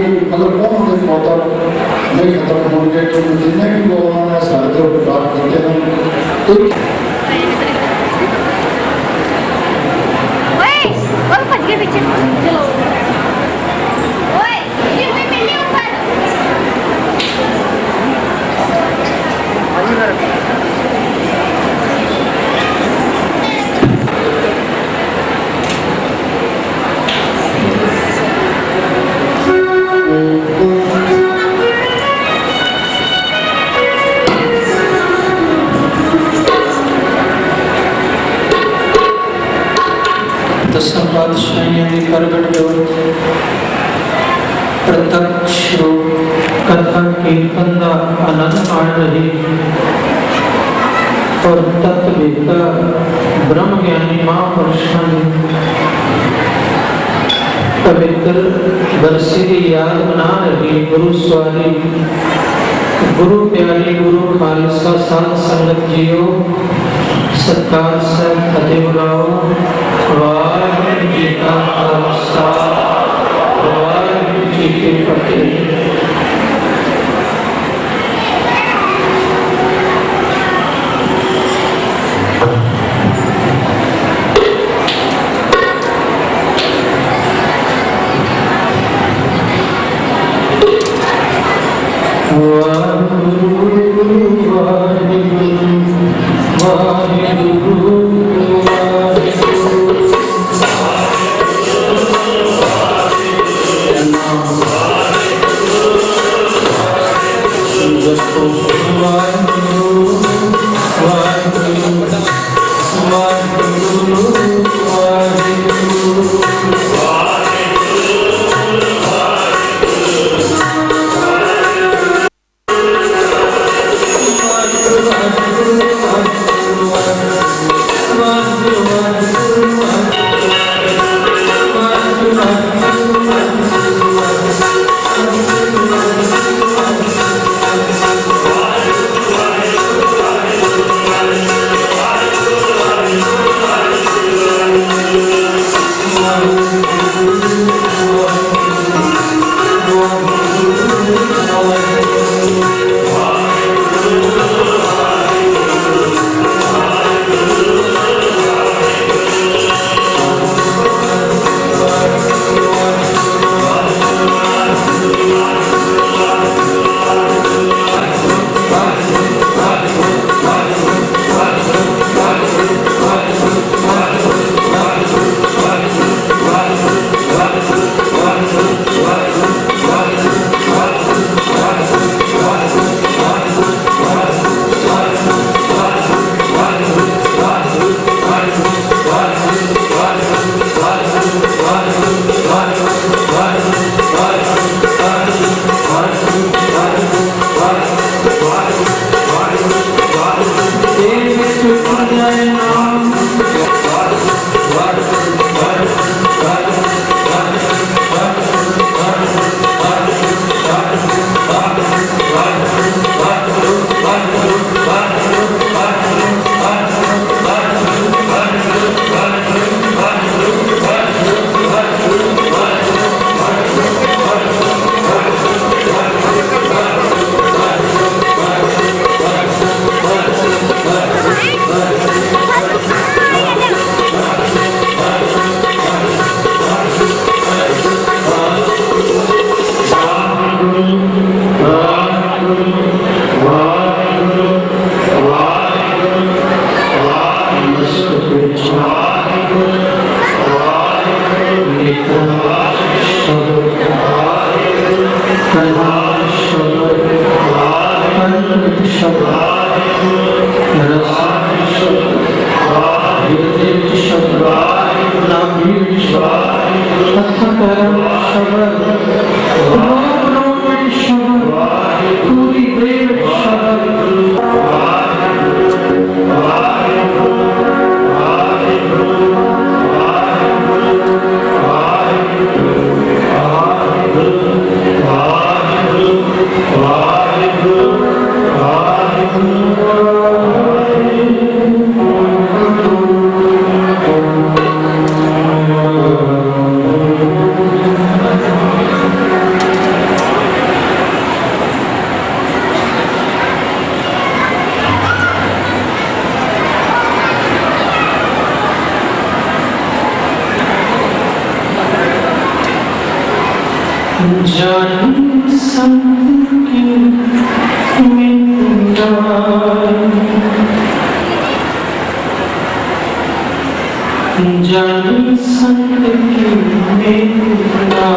मतलब कौन से पौधा नहीं खत्म हो गए क्योंकि जितने भी लोगों ने सारे उपकार करते हैं दसम पातशाहियों की प्रगट जोत प्रत्यक्ष रूप कथा कीर्तन का आनंद माण रही और तत्ववेता ब्रह्म ज्ञानी महापुरुषों की पवित्र बरसी की याद मना रही गुरु स्वारी गुरु प्यारी गुरु खालसा साध संगत जीओ सत्कार से फतेह बुलाओ वाहिगुरू जी का खालसा वाहिगुरू जी की फतेह। जानी संत की मिंदा, जानी संत की मिंदा,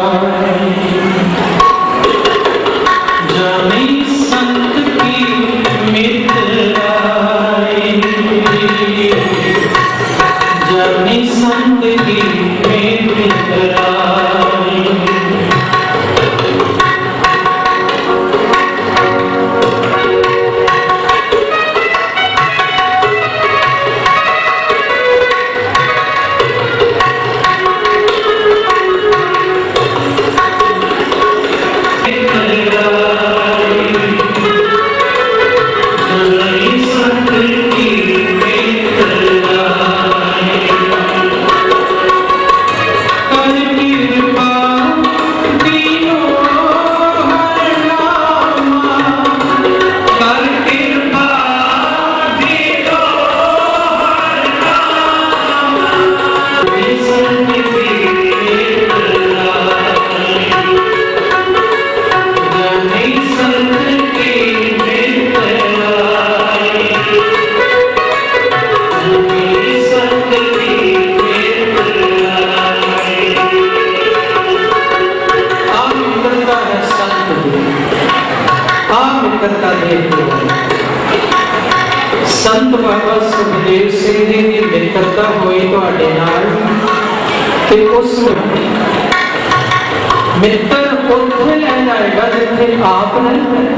जानी संत की मिंदा, जानी संत की मिंदा। संत बाबा सुखदेव सिंह जी की मित्रता हुई तुहाडे नाल ते उस मित्र उत्थे लै जाएगा जिथे आप नहीं।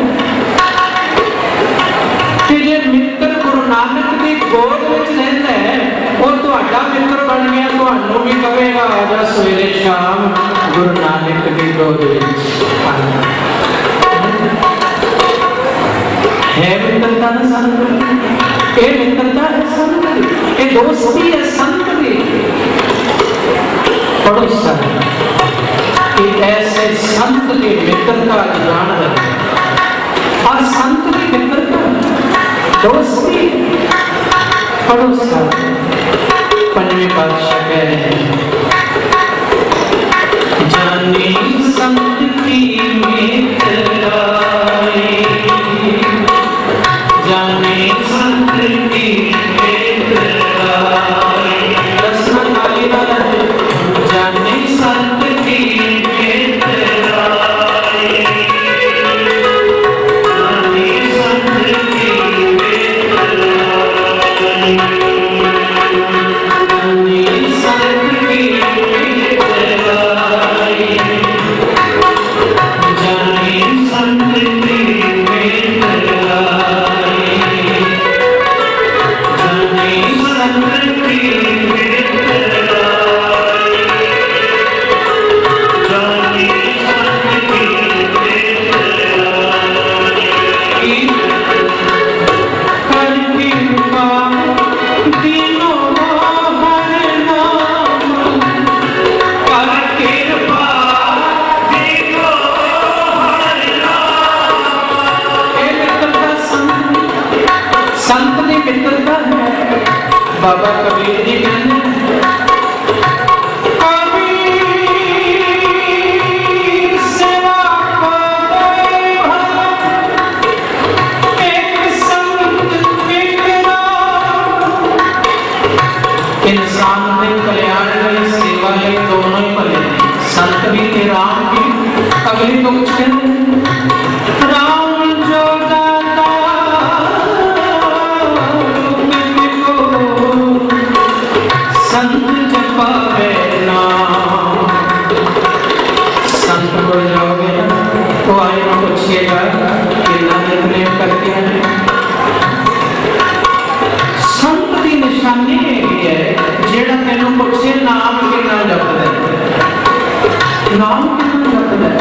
ते जे मित्र गुरु नानक की गोद विच रहिंदा है और तुहाडा मित्र बन गया, तुहानू भी कहेगा आजा सवेरे शाम गुरु नानक की गोद विच है। मित्रता ना संत, ये मित्रता है संत की, ये दोस्ती है संत की। पढ़ो कि ऐसे संत की मित्रता जान रहे और संत की मित्रता दोस्ती। पढ़ो पंचवें पातशाह कह रहे हैं, जानी संत की मित्रता, जाने संत की मित्रता, रसना कालीना जाने संत की मित्रता, जाने संत की मित्रता, जाने संत की मित्रता, जाने संत की मित्रता। बाबा कबीर जी कहते इंसान के कल्याण लिए सेवा लिए दोनों ही भले, संत भी थे राम भी। अगली तो कुछ कहते राम जो दाता संत जपावे नाम। संत को जाओगे तो आए ना पूछिएगा कि नानक ने करके हैं। संत की निशानी है जेड़ा तेनों पूछे नाम कितना जपदा है, नाम कितना जपदा है।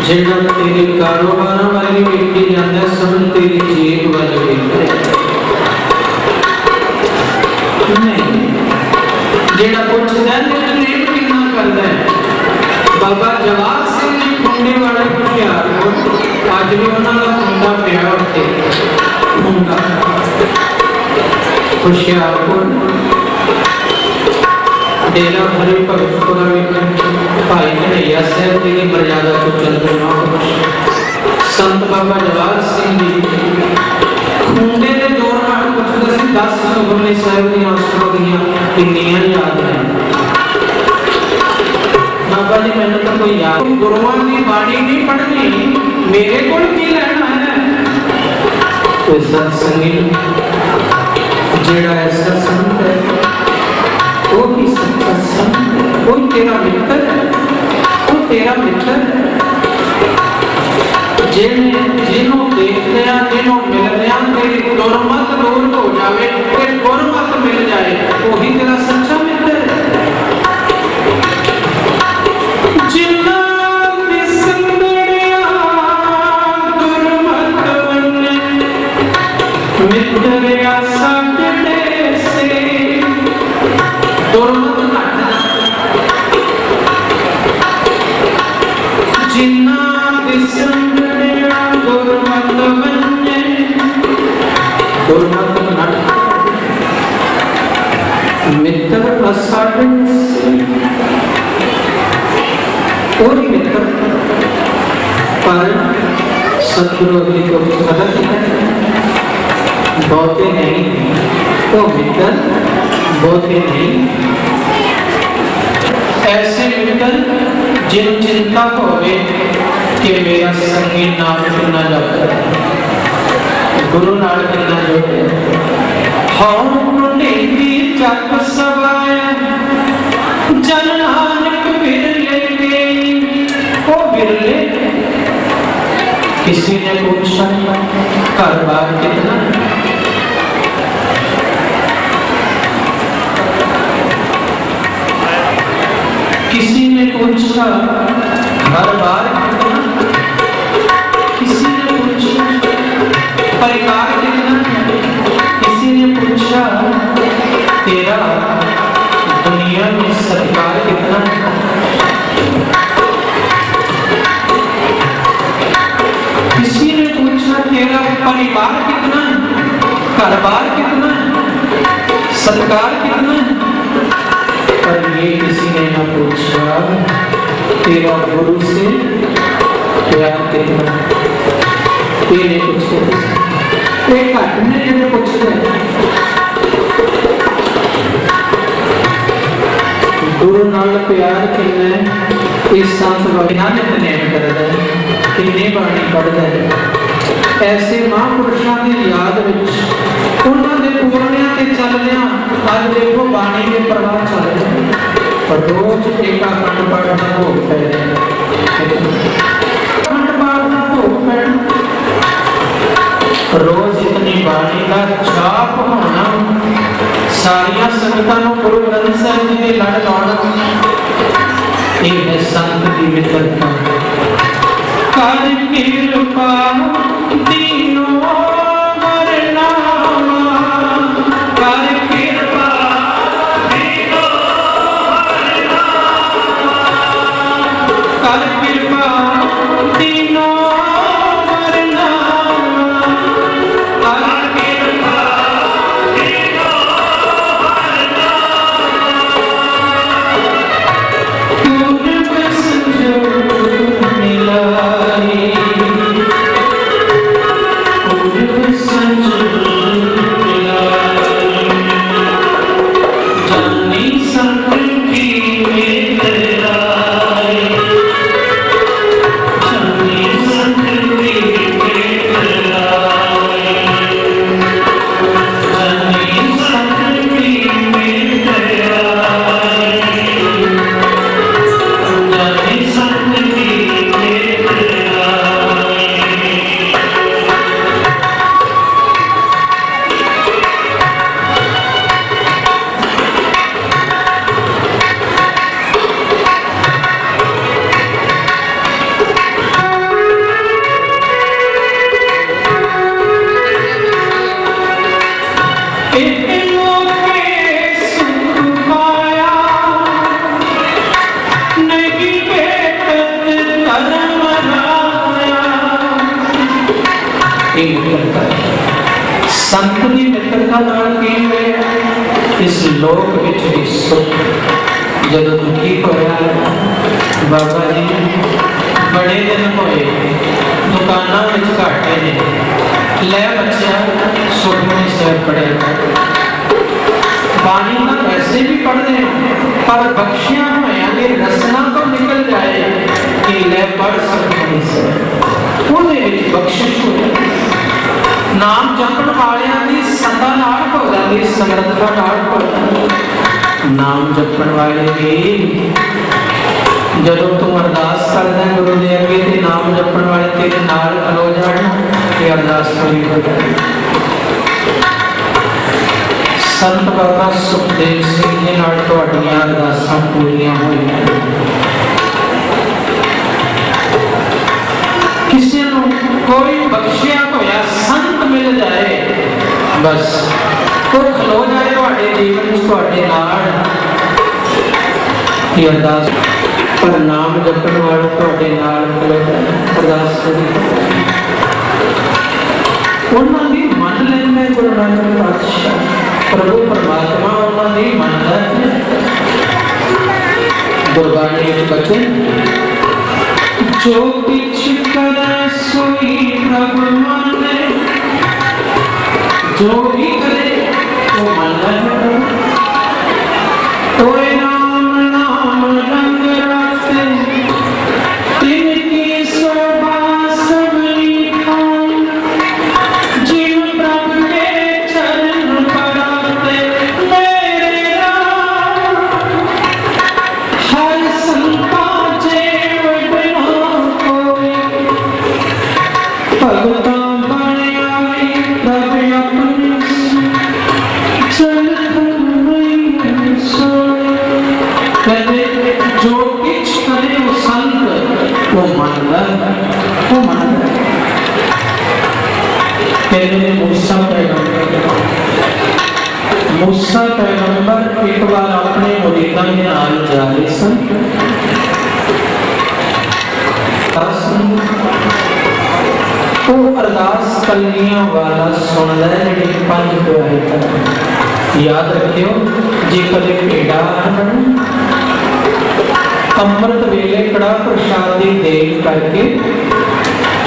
जेड़ा तेरे कारोबार वाली वेखी जाता है समझ तेरी जेब वाली वेखता नहीं। जेड़ा पूछता है प्रेम कितना करता है। बाबा जवाहर सिंह जी कुंडे वाले हुशियारपुर अज भी उन्होंने कुंडा पिया उत्ते हुशियारपुर तेरा हरि भगतपुरा भाई कन्हैया साहब जी की मर्यादा को चलते संत बाबा जवाहर सिंह जी खूंडे के जोर नाल पुछदे सी 10 सुखमनी साहब दी अष्टपदियां किन्नियां याद हैं बाबा जी मैंने तो कोई याद गुरुआं दी बाणी नहीं पढ़नी मेरे कोल की लेना है कोई सत्संगी जेड़ा ऐसा संत है वो ही सच्चा संत है वो तेरा मित्र है वो तेरा मित्र है जिन्हों देखते हैं जिन्हों मिलते हैं तेरी गुरमत दूर हो जाए तेरी गुरमत मिल जाए वही तेरा सच्चा मित्र है जिन्ना बिसंगड़िया गुरमत बने मित्र आसा से गुरमत जिन्ना बिसंगड़िया गुरमत बने गुरमत मित्र असाढ़ से और मित्र पर सतगुरु अग्नि को गलत है बहुते नहीं तो मित्र बहुते नहीं ऐसे मित्र जिन चिंता होवे कि मेरा संगी नाम कितना जाता है गुरु नाल कितना जोड़े हौं कुंडी की जप सवाया जन नानक बिरले गई ओ बिरले किसी ने पूछा घर बार कितना किसी ने पूछा घर बार कितना किसी ने पूछा परिवार कितना किसी ने पूछा तेरा दुनिया में सत्कार कितना किसी ने पूछा तेरा परिवार कितना घर बार कितना सत्कार कितना पर ये किसी ने ना पूछा तेरा गुरु से प्यार कितना ये नहीं पूछते एक घटने जो पूछते गुरु नाल प्यार कितना इस संत बिना नितनेम करदा किन्नी बाणी पढ़दा ऐसे महापुरुषों की याद विच उन्होंने पूर्णिया ते चलदियां अज देखो बाणी के प्रवाह चल रहे रोज एका खंड पाठ का भोग पै खंड पाठ का भोग पै रोज इतनी बाणी का जाप होना सारिया संगतां नूं गुरु ग्रंथ साहिब जी दे लड़ लाउणा ये है संत की मित्रता कर कृपा दीनो संत की मित्रता नाल की इस लोक विच भी सुख जब दुखी होया बाबा जी बड़े दिन होए दुकाना में घाटे ने लै बच्चा सुखमनी साहिब पढ़ेगा बाणी ना वैसे भी पढ़ते पर बख्शिया होया के रसना तो निकल जाए कि लै पढ़ सुखमनी साहिब ਉਹਦੇ ਵਿੱਚ ਬਖਸ਼ਿਸ਼ ਹੋਈ ਨਾਮ ਜਪਣ ਵਾਲਿਆਂ ਦੀ ਸਦਾ ਨਾਲ ਹੋ ਜਾਂਦੀ ਸਮਰੱਥਾ ਨਾਲ ਹੋ ਜਾਂਦੀ ਨਾਮ ਜਪਣ ਵਾਲੇ ਵੀ ਜਦੋਂ ਤੂੰ ਅਰਦਾਸ ਕਰਦਾ ਗੁਰੂ ਦੇ ਅੱਗੇ ਤੇ ਨਾਮ ਜਪਣ ਵਾਲੇ ਤੇਰੇ ਨਾਲ ਖਲੋ ਜਾਣ ਤੇ ਅਰਦਾਸ ਪੂਰੀ ਹੋ ਜਾਏ ਸੰਤ ਬਾਬਾ ਸੁਖਦੇਵ ਸਿੰਘ ਜੀ ਨਾਲ ਤੁਹਾਡੀਆਂ ਅਰਦਾਸਾਂ ਪੂਰੀਆਂ ਹੋਈਆਂ किसी कोई बख्शिया होया संत मिल जाए बस वो खलो जाए ਤੁਹਾਡੇ ਜੀਵਨ ਵਿੱਚ ਤੁਹਾਡੇ ਨਾਲ ਇਹ ਅਰਦਾਸ ਪਰ ਨਾਮ ਜਪਣ ਵਾਲੇ ਤੁਹਾਡੇ ਨਾਲ ਖਲੋ ਜਾਏ ਅਰਦਾਸ ਕਰੀ ਉਹਨਾਂ ਦੀ ਮੰਨ ਲੈਂਦੇ ਗੁਰੂ ਨਾਨਕ ਪਾਤਸ਼ਾਹ ਪ੍ਰਭੂ ਪਰਮਾਤਮਾ ਉਹਨਾਂ ਦੀ ਮੰਨਦਾ ਹੈ ਗੁਰਬਾਣੀ ਵਿੱਚ ਬਚਨ जो किछ करे सोई प्रभु माने जो भी करे वो माने तोय नाम नाम रंग रखते तिनकी शोभा सबनी खाई जिन प्रभु के चरण पड़ते मेरे राम हर संता जो किछ करे वो संत वो मानदा कहते मूसा पैगंबर एक बार अपने मुरीदां के नाल जा रहे सन वो अरदास कलगियां वाला सुनदा है जेडे पंज प्यारे तक याद रखियो जे कदे भेड़ा अमृत वेले कड़ा प्रसाद दी देग करके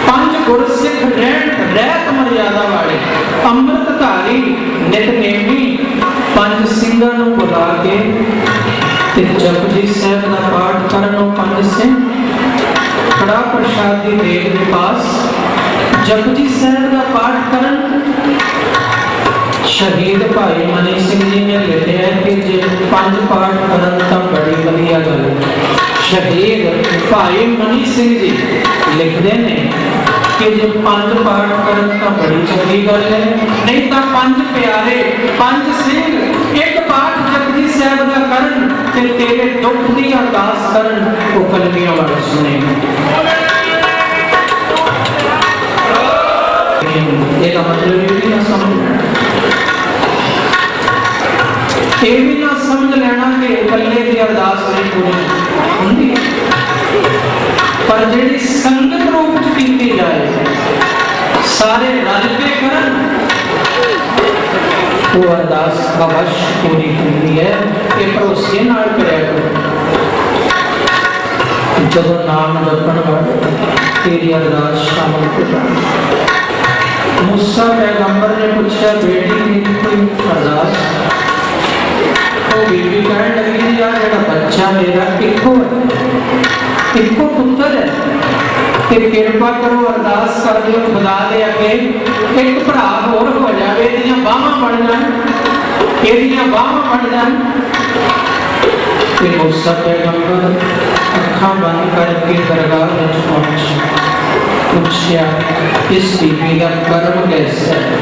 पंज गुरसिख रहत मर्यादा वाले अमृतधारी नितनेमी पंज सिंघां नूं बुला के ते जपजी साहिब दा पाठ करनो पंज सिंह कड़ा प्रसाद दी देग दे पास जपजी साहिब दा पाठ करन शहीद भाई मनी सिंह जी ने लिखिया कि जे पंज पाठ करन तां बड़ी वधिया गल शहीद भाई मनी सिंह जी लिखते हैं कि जे पंज पाठ करन तां बड़ी चंगी गल है नहीं तां पंज प्यारे पंज सिंह एक पाठ जपजी साहिब दा करन ते तेरे दुख दी अरदास करन वो कलगियां वाला सुने ਇਹਦਾ मतलब ये भी ना समझ लेना कि इकल्ले की अरदास नहीं पूरी होंदी पर जिहड़ी संगत रूप च कीती जाए सारे रल के करन वो अरदास अवश्य पूरी होती है कि भरोसे नाल करया करो जब नाम जपण वाले तेरी अरदास शामिल हो जाए मूसा पैगंबर ने पूछा बेटी की कोई अरदास तो बीबी कहने लगी यार जेड़ा बच्चा मेरा इको पुत्र है ते कृपा करो अरदास कर दियो खुदा दे अगे एक भरा होर हो जावे एदियां बाहां बन जाण एदियां बाहां बन जाण ते मूसा पैगंबर अखां बंद करके दरगाह विच पहुंचे पूछा इस बीबी का कर्म कैसा है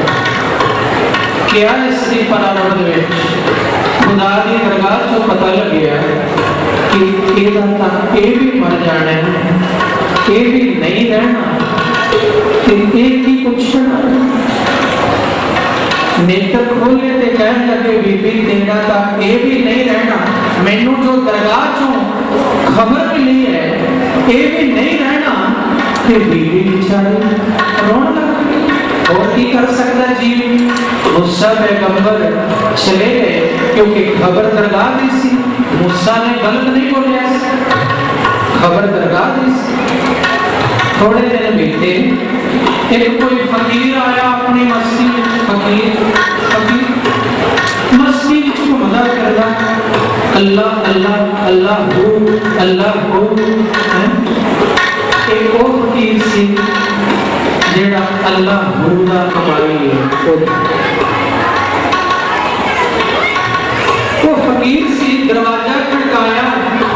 क्या इसकी परामर्श विच खुदा दी दरगाह चो पता लग गया कि एदा तां ये भी मर जाना है ये भी नहीं रहना ते एक ही पूछना नेत्र खोले ते कहने लगे बीबी तेरा तां ये भी नहीं रहना मैनू जो दरगाह चो खबर मिली है ये भी नहीं रहना ते बीबी बेचारी रोन लग गई और की कर सकता जीव मूसा पैगंबर चले गए क्योंकि खबर दरगाह दी सी मूसा ने गलत नहीं बोलिया, खबर दरगाह दी। थोड़े दिन बीते, एक कोई फकीर आया अपनी मस्ती में। फकीर मस्ती में घूमदा फिरदा, अल्लाह अल्लाह अल्लाह हो एक वो फकीर सी जेड़ा अल्लाह हो दा कमाई है। वो फकीर सी दरवाजा खटकाया,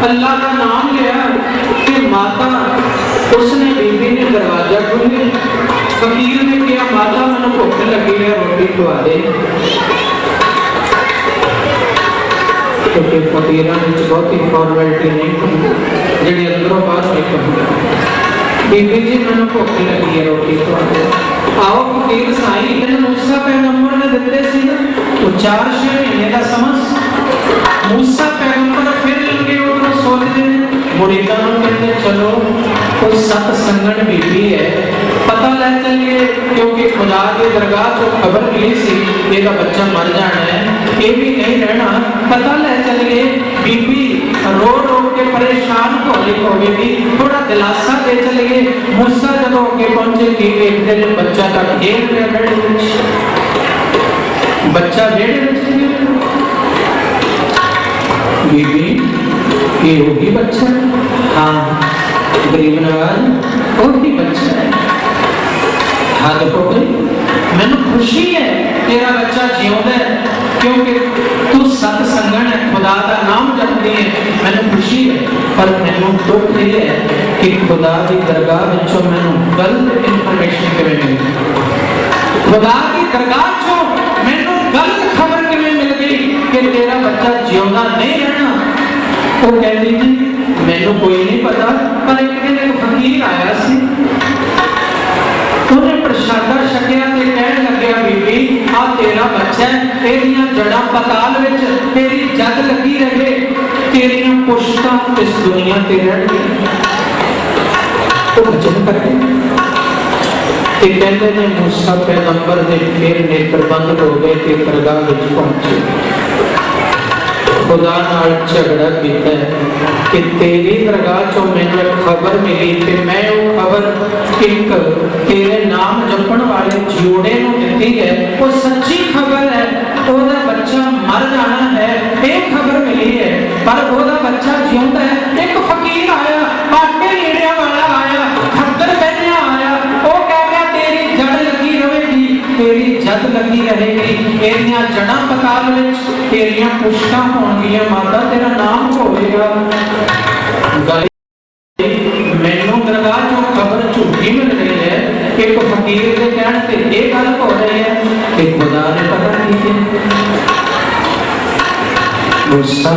अल्लाह का नाम लिया कि माता, उसने बीबी ने दरवाजा खोले। फकीर ने कहा माता मैंने भुख लगी है, रोटी खवा दे। क्योंकि फकीरां विच बहुती फॉर्मेलिटी नहीं जी अंदरों बाहर निकल, बीबी जी मैंने भुख लगी है, रोटी खवा दे। आओ फकीर साई इन्हें मूसा पैगंबर ने दिते सी ना, वो 4-6 महीने का समझ। मूसा पैगंबर फिर लगे उधरों सोचते मुरीदां नूं कहते चलो कोई सत संगण बीबी है, पता लै चलिए, क्योंकि खुदा की दरगाह चो खबर मिली सी ਇਹਦਾ बच्चा मर जाना है, ये भी नहीं रहना, पता लै चलिए। बीबी रो रो के परेशान होगी, थोड़ा दिलासा दे चलिए। मूसा जब होके पहुंचे कि देखते हैं बच्चा का खेल रहा बेड़े, बच्चा बेड़े बीबी ये होगी बच्चा, हाँ गरीब नवाज वही बच्चा है। हद हो गई, मैनू खुशी है तेरा बच्चा जिਉਂਦਾ है, क्योंकि तू सत संगण है, खुदा का नाम जपती है, मैनू खुशी है। पर मैनू दुख ये है कि खुदा की दरगाह विचों मैनू गलत इंफॉर्मेशन किवें मिली, खुदा की दरगाह चों मैनू गलत खबर किवें मिल गई कि तेरा बच्चा जिਉਂਦਾ नहीं रहना। वो कहती जी मैनू कोई नहीं पता, पर एक दिन एक फकीर आया सी, उन्हें प्रसादा छकिया ते कहन लग्या बीबी आ तेरा बच्चा है, तेरियां जड़ां पताल विच तेरी जद लगी रहे, तेरियां पुश्तां इस दुनिया ते रहणगीआं। तो वचन करके ते कहंदे ने मूसा पैगंबर दे फिर नेत्र बंद हो गए ते दरगाह विच पहुंचे। खुदा नाल झगड़ा कीता कि तेरी दरगाह चों मैनूं खबर मिली ते मैं वो खबर एक तेरे नाम जपण वाले जोड़े नूं दित्ती है, वो सच्ची खबर है, ओदा बच्चा मर जाना है, ये खबर मिली है, पर ओदा बच्चा जिਉਂਦਾ है। एक फकीर आया, आटे नीड़ियां वाला आया, खद्दर पहनिया आया, वो कह गया तेरी जड़ लगी रहेगी, तेरी जद लगी रहेगी, तेरियां जड़ां पताल विच तेरियां पुश्तां होणगीआं, माता तेरा नाम होवेगा। मैनू दरगाह चों खबर झूठी मिल रही है, एक फकीर के कहने से ये गल हो रही है कि खुदा ने पता नहीं है। मूसा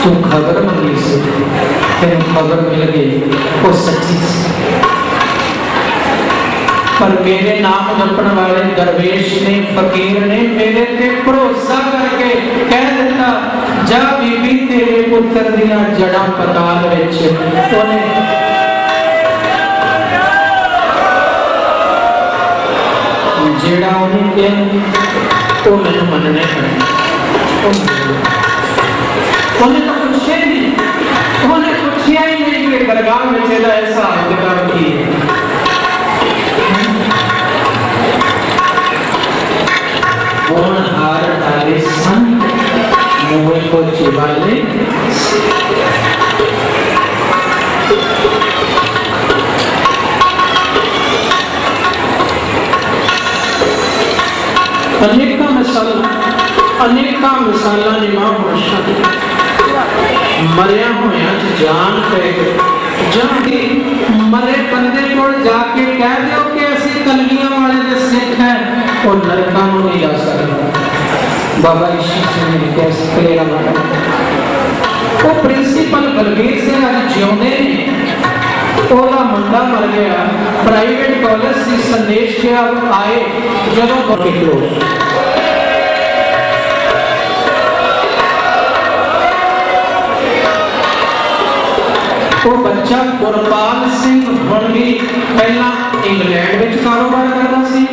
तू खबर मंगी सी, तेन खबर मिल गई, वो सच्ची सी, पर मेरे नाम जपण वाले दरवेश ने, फकीर ने मेरे ते भरोसा करके कह दिता जा बीबी तेरे पुत्र दियां जड़ां पताल विच, ओने जेड़ा उन्हें कहा वो मैनूं मनने पैणा। उन्हें तो पूछे नहीं, उन्हें पूछया ही नहीं कि दरगाह विच इहदा ऐसा हिसाब की है। हार डाले सन मुँह को चिबाले, अनेक मिसालां ने महापुरुषां मरिया होया जान पे जब मरे बंदे को जाके कह दो कि असीं कलगियां वाले दे सिख हैं, और नरकां नूं नहीं जा सकदा। बाबा ईश्वर सिंह ने कैसे कलेरा मारा, वो प्रिंसीपल बलबीर सिंह अज जिਉਂਦੇ ने, ओदा मुंडा मर गया, प्राइवेट कॉलेज से संदेश के आए जदों वो बच्चा गुरपाल सिंह हुण भी पहला इंग्लैंड विच कारोबार करदा सी,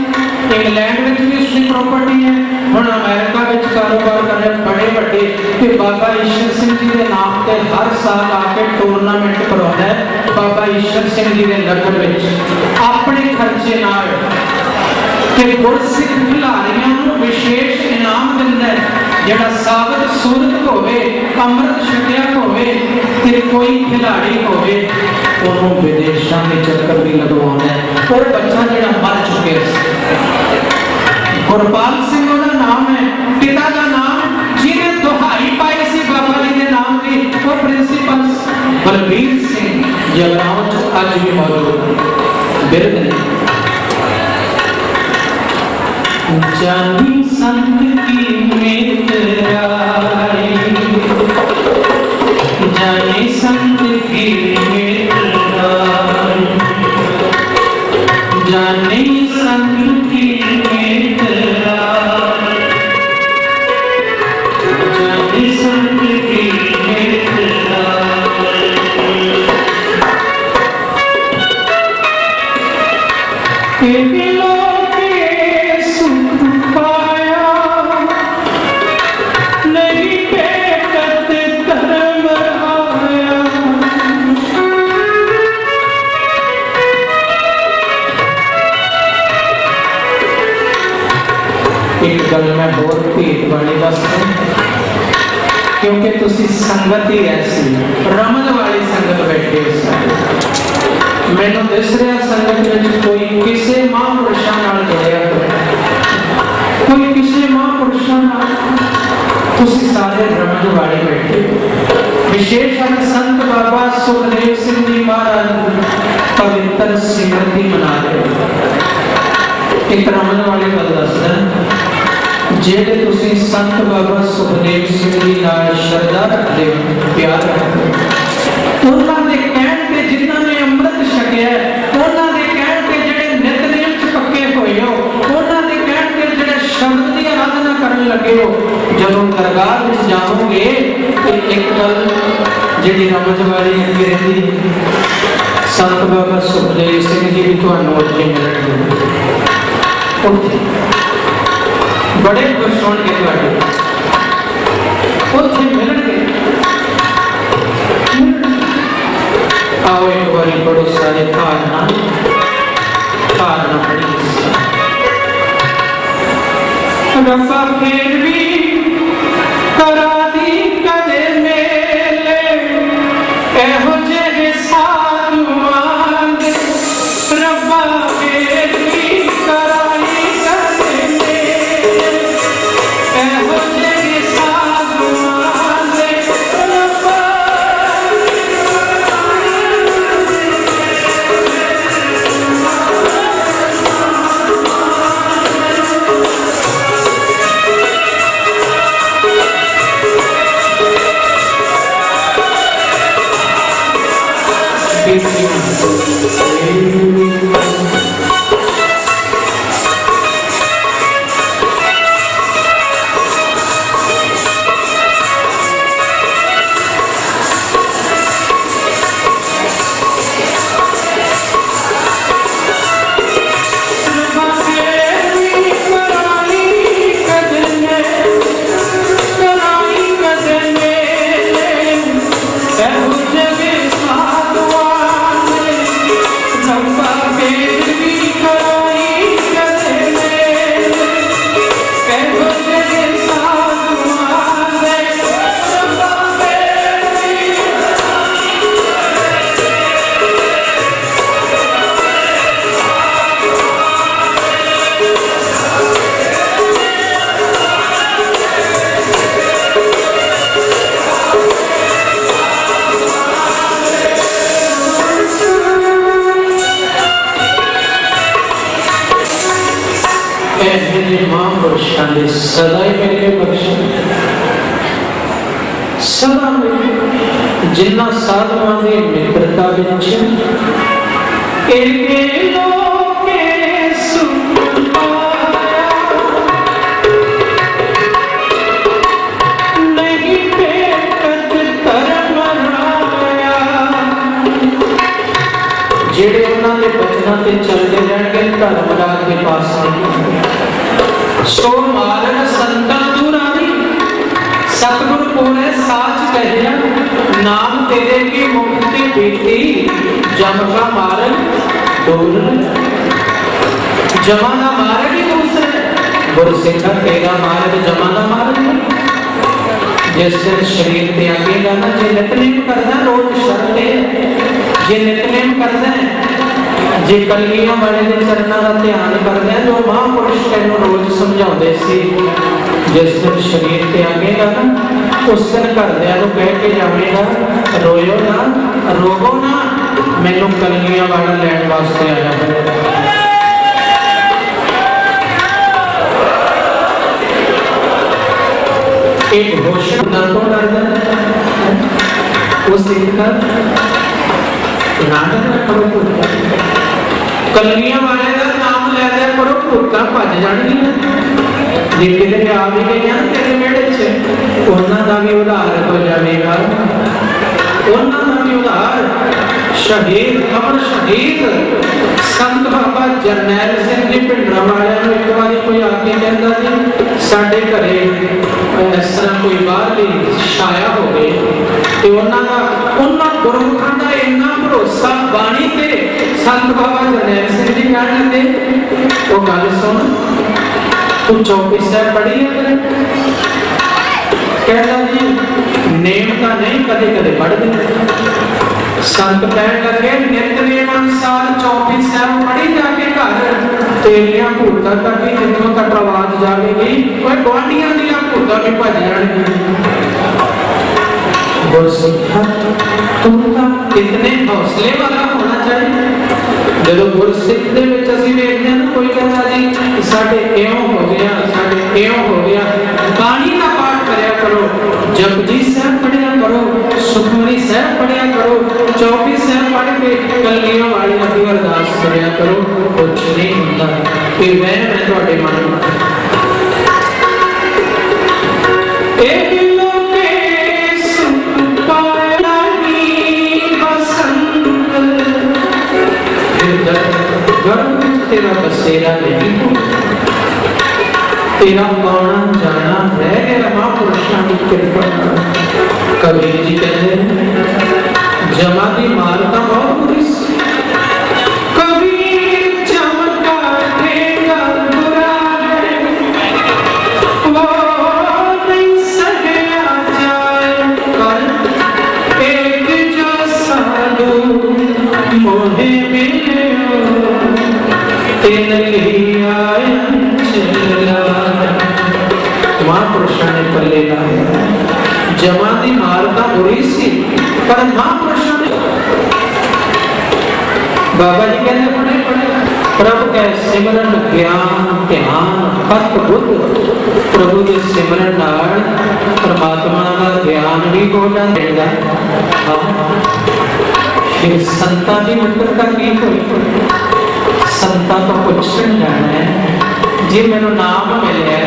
इंग्लैंड में भी उसकी प्रॉपर्टी है, हम अमेरिका में कारोबार कर रहे बड़े बड़े कि बाबा ईश्वर सिंह जी के नाम से हर साल आके टूरनामेंट करवाता है। बाबा ईश्वर सिंह जी के नगर में अपने खर्चे नाल कि गुरसिख खिलाड़ियों को विशेष इनाम दिंदा है, जिहड़ा साबित सूरत होवे, अमृत छकिया होवे ते कोई खिलाड़ी होवे उन्होंने विदेशों में चक्कर भी लगवाना है। और बच्चा जिहड़ा मर चुके गुरपाल सिंह उहदा नाम है, पिता का नाम जिन्हें दुहाई पाई सी बाबा जी के नाम की, वो प्रिंसिपल बलबीर सिंह जगराओं अज भी मौजूद बिरद ने। जानी संत की मित्राई, जानी संत की मित्राई, जानी संत की मित्राई, जानी संत की मित्राई। गल मैं होर भेद वाली दस क्योंकि तुसी संगत ही ऐसी रमन वाली संगत बैठे मैनू दिस रहा संगत में कोई किसी महापुरुषों नाल जुड़िया कोई किसी महापुरुषों नाल तुसी सारे रमन वाले बैठे। विशेष संत बाबा सुखदेव सिंह जी महाराज पवित्र स्मृति मना रहे। एक रमन वाली गल दसदा जेड़े तुसी संत बाबा सुखदेव सिंह जी नाल श्रद्धा रखते हो, प्यार रखते हो, उन्हां दे कहण ते जिन्हां ने अमृत छकिया, उन्हां दे कहण ते जेड़े नितनेम च पक्के होए हो, उन्हां दे कहण ते जेड़े शब्द दी आराधना करन लगे हो, जदों दरगाह विच जाओगे ते एक गल जेड़ी रमज वाली अगे रहिंदी संत बाबा सुखदेव सिंह जी भी तुहानूं उत्थे मिलणगे। उत्थे बड़े खुश होंगे उत्थे मिलणगे। आओ एक बारी पढ़ो सारे धारणा पढ़ी। रब्बा फिर भी करा दी कदे मेले एहो जेहे साधु मांगे, रब्बा फिर भी कराई कदे मेले एहो जेहे साधु मांगे, रब्बा सदा मेरे बख्शे सदा जिन्ना साधुओं की मित्रता विच इनके लोके सुख पाया नहीं पेटत धर्म राया ਜਿਹੜੇ ਉਹਨਾਂ ਦੇ ਬਚਨਾਂ ਤੇ ਚੱਲਦੇ ਰਹਿਣਗੇ ਧਰਮ ਰਾਜ ਦੇ ਪਾਸ ਸੋ ਮਾਰਨ ਸੰਤਾਂ ਦੂਰਾਨੀ ਸਤਿਗੁਰ ਕੋਲੇ ਸਾਚ ਕਹਿਆ ਨਾਮ ਤੇਰੇ ਕੀ ਮੁਕਤੀ ਬੀਤੀ ਜਮ ਕਾ ਮਾਰਨ ਡੋਲ ਜਮਾ ਦਾ ਮਾਰਨ ਹੀ ਦੂਸਰੇ ਗੁਰਸਿੱਖਾ ਤੇਰਾ ਮਾਰਨ ਜਮਾ ਦਾ ਮਾਰਨ जिस दिन शरीर त्यागेगा ना जे नितनेम करदा रोज शरते जे नितनेम करदा जे कलगियां वाले दे चरणां दा ध्यान करदा जो महापुरुष तैनूं रोज समझाउंदे सी जिस दिन शरीर त्यागेगा ना उस दिन घरदियां नूं कह के जावेगा रोयो ना रोवो ना मैनूं कलगियां वाला लैण वास्ते आया है। एक घोषणा को करना वो सिखकर नाटक करो कलगियां वाले का नाम ले लिया करो भूतां भज जाणगियां जे किते आ भी गईयां तेरे मेड़े च उन्हां दा भी उधार हो जाएगा उन्हां दा भी उधार शहीद अमर शहीद संत बाबा जरनैल सिंह जी भिंडरा वालियां नूं एक बारी कोई आके कहंदा जी साडे घरे इस तरह कोई बाहरली छाया हो गई ते उन्हां गुरमुखां दा इन्ना भरोसा बाणी ते संत बाबा जरनैल सिंह जी कहण लगे ओ गल सुन तू चौपी साहब पढ़ी है कहता जी नेम का नहीं कदे कदे पढ़दे संत कहण लगे नितनेम अनुसार चौपी साहब पढ़ी जाके घर तेरियां भूतां तक भी जितों तक आवाज जाएगी ओए गुआंढियां दियां भूतां भी भज जाणगियां गुरसिखा तुमका कितने हौसले वाला होना चाहिए ਜਦੋਂ ਗੁਰਸਿੱਖ ਦੇ ਵਿੱਚ ਅਸੀਂ ਵੇਖਦੇ ਹਾਂ ਕੋਈ ਕਹਿੰਦਾ ਜੀ ਸਾਡੇ ਇਉਂ ਹੋ ਗਿਆ ਸਾਡੇ ਇਉਂ ਹੋ ਗਿਆ ਬਾਣੀ ਦਾ ਪਾਠ ਕਰਿਆ ਕਰੋ ਜਪਜੀ ਸਾਹਿਬ ਪੜਿਆ ਕਰੋ ਸੁਖਮਨੀ ਸਾਹਿਬ ਪੜਿਆ ਕਰੋ ਚੌਪੀ ਸਾਹਿਬ ਪੜ੍ਹ ਕੇ ਕਲਗੀਆਂ ਵਾਲੀ ਦੀ ਅਰਦਾਸ ਕਰਿਆ ਕਰੋ ਕੁਝ ਨਹੀਂ ਹੁੰਦਾ ਕਿ ਮੈਂ ਤੁਹਾਡੇ ਮਨ ਨੂੰ ਇਹ तेरा बसेरा नहीं तेरा आना जाना रह गया महापुरुषों की कृपा। कबीर जी कहते जमा की मारता बहुत बुरी कबीर चमका देगा बुरा वो नहीं सहया जाए कर एक जो साधु मोहे मिले महापुरुषों ने पल्ले लाया जमा दी मारता बुरी सी पर महापुरुषों ने बाबा जी कहते पढ़े प्रभु के सिमरन ज्ञान ध्यान भक्त बुद्ध प्रभु के सिमरन नाल परमात्मा का ध्यान भी हो जाएगा। फिर संतां दी मित्रता की होई संतां तो पुछण जाना है जे मैनू नाम मिले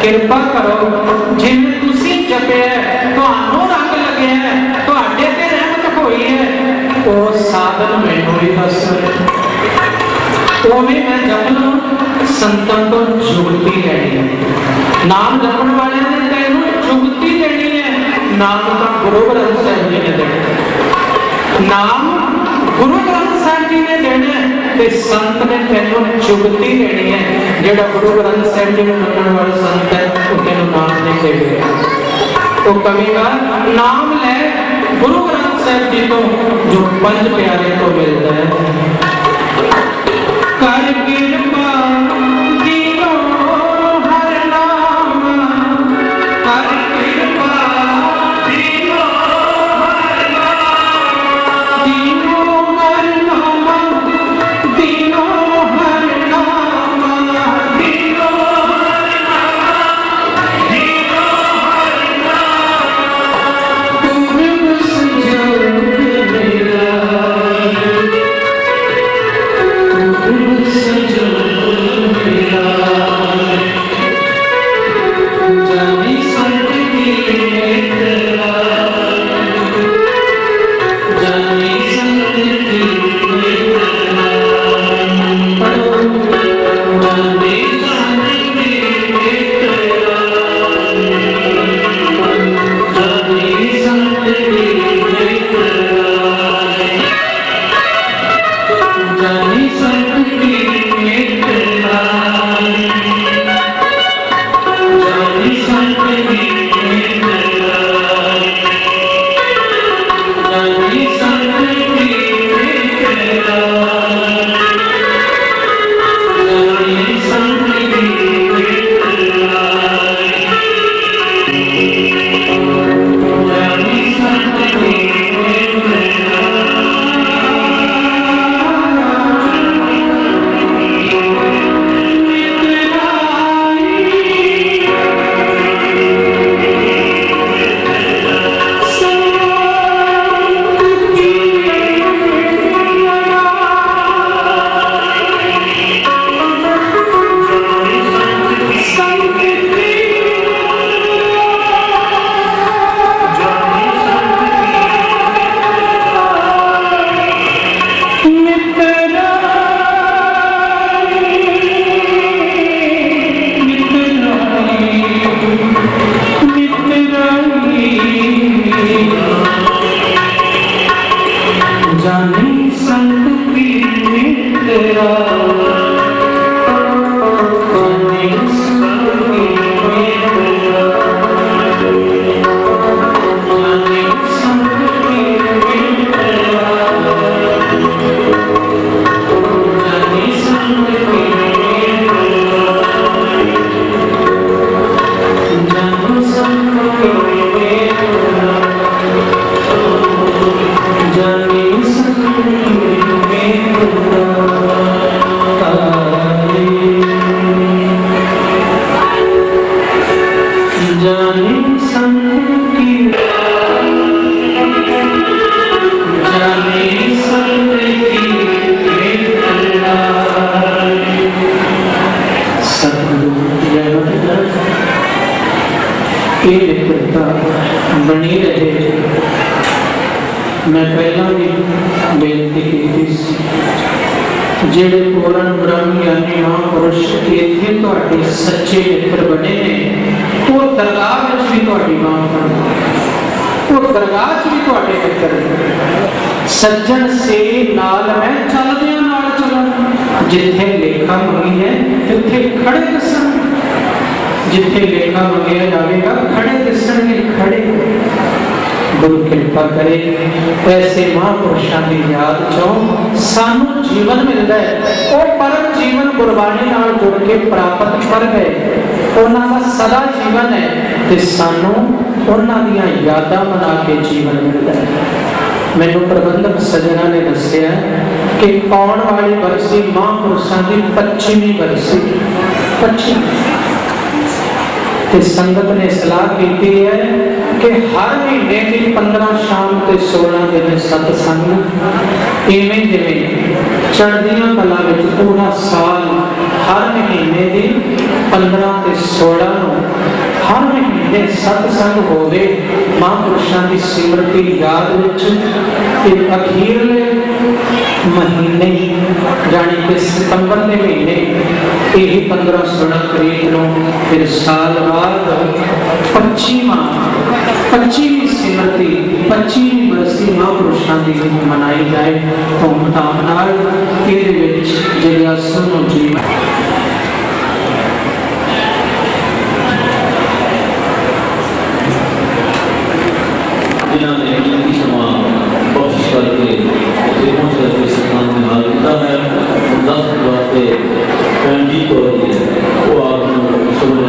कृपा करो जिन्हें तुसी जपया तुहानू रंग लगे तुहाडे ते रहमत होई है वो साधन मैनू भी दस ओवें मैं जप लूं संतां तो जुगती लैनी है नाम जपण वाले ने तैनू जुगती लेनी है नाम तो गुरु ग्रंथ साहिब जी ने देना नाम गुरु ग्रंथ साहिब जी ने देना ते संत ने तैनू जुगती लेनी है जेड़ा गुरु ग्रंथ साहिब जी ने मनण वाला संत है वो तैनू नाम नहीं देगा वो कहेगा नाम ले गुरु ग्रंथ साहिब जी तो जो पंज प्यारे को मिलता है कर कृपा दीनो हर नाम कर कृपा दीनो हर नाम दीनो हर नाम दीनो हर नाम दीनो हर नाम दीनो हर नाम पूर्व संजोग मेरा जानी संत जानी संग की तेरा जानी संग की तेरा जानी संग की तेरा जानी संग की जानी संग की जानी बनी रहे। मैं पहला भी बेनती की जेड़े पूर्ण ब्रह्म यानी महापुरुष इत्थे तुहाडे सच्चे मित्र बने ने वो दरगाह विच भी तुहाडी बांह फड़न वो दरगाह च भी तुहाडे मित्र ने सज्जन से नाल मैं चलदियां नाल चलन जिथे लेखा मंगी है तिथे खड़े दसन जिथे लेखा मंगिया जाएगा खड़े दिसणगे खड़े। गुरु कृपा करे ऐसे महापुरुषों की याद चो सानू जीवन मिलता है वो परम जीवन गुरबाणी नाल जुड़ के प्राप्त कर गए उन्हां दा सदा जीवन है ते सानू उन्हां दियां यादां बना के जीवन मिलता है। मैनू प्रबंधक सजना ने दस्सिया कि आउण वाली बरसी महापुरुषों की 25वीं बरसी 25 ते संगत ने सलाह की है कि हर महीने की 15 शाम ते 16 दिन सत्संग इवें जिवें चढ़दियां कला विच पूरा साल हर महीने की 15 ते 16 हर महीने सत्संग होवे महापुरुषों की सिमरती याद विच ते अखीरले महीने यानी कि सितंबर के महीने यही 15-16 तरीक को फिर साल बाद 25वीं सिमरती 25वीं बरसी महापुरुषों की मनाई जाए धूमधाम नाल इहदे विच जिज्ञासु नूं जीवन जिन्होंने कीमती समा बख्शिश करके देखों से अपने स्थान में हाल किया है 10 वास्ते फैमिली को वो आप समझ